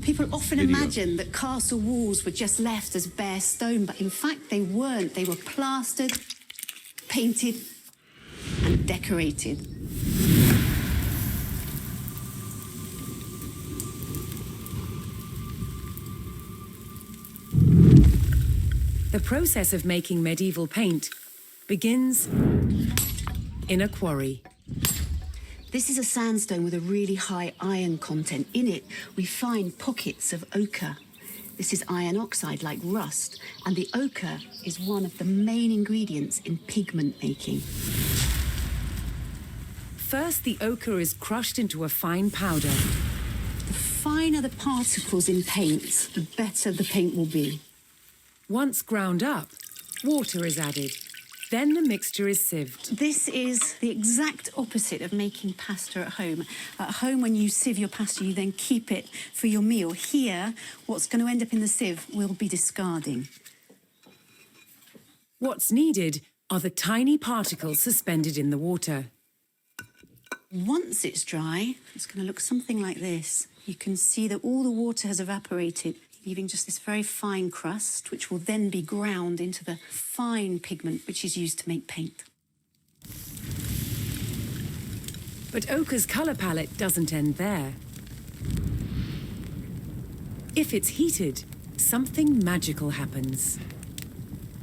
People often imagine that castle walls were just left as bare stone, but in fact they weren't. They were plastered, painted, and decorated. The process of making medieval paint begins in a quarry. This is a sandstone with a really high iron content. In it, we find pockets of ochre. This is iron oxide, like rust, and the ochre is one of the main ingredients in pigment making. First, the ochre is crushed into a fine powder. The finer the particles in paint, the better the paint will be. Once ground up, water is added. Then the mixture is sieved. This is the exact opposite of making pasta at home. At home, when you sieve your pasta, you then keep it for your meal. Here, what's going to end up in the sieve will be discarding. What's needed are the tiny particles suspended in the water. Once it's dry, it's going to look something like this. You can see that all the water has evaporated, leaving just this very fine crust, which will then be ground into the fine pigment which is used to make paint. But ochre's colour palette doesn't end there. If it's heated, something magical happens.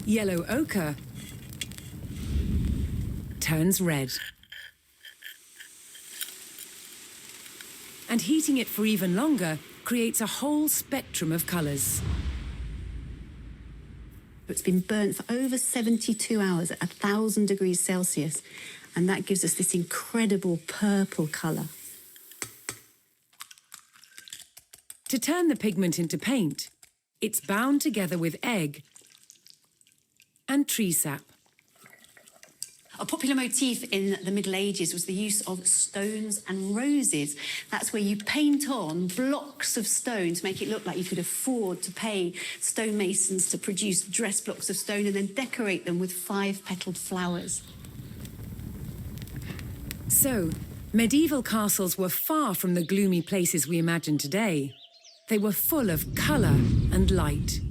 Yellow ochre turns red. And heating it for even longer creates a whole spectrum of colours. It's been burnt for over 72 hours at 1,000 degrees Celsius, and that gives us this incredible purple colour. To turn the pigment into paint, it's bound together with egg and tree sap. A popular motif in the Middle Ages was the use of stones and roses. That's where you paint on blocks of stone to make it look like you could afford to pay stonemasons to produce dress blocks of stone and then decorate them with 5-petalled flowers. So, medieval castles were far from the gloomy places we imagine today. They were full of colour and light.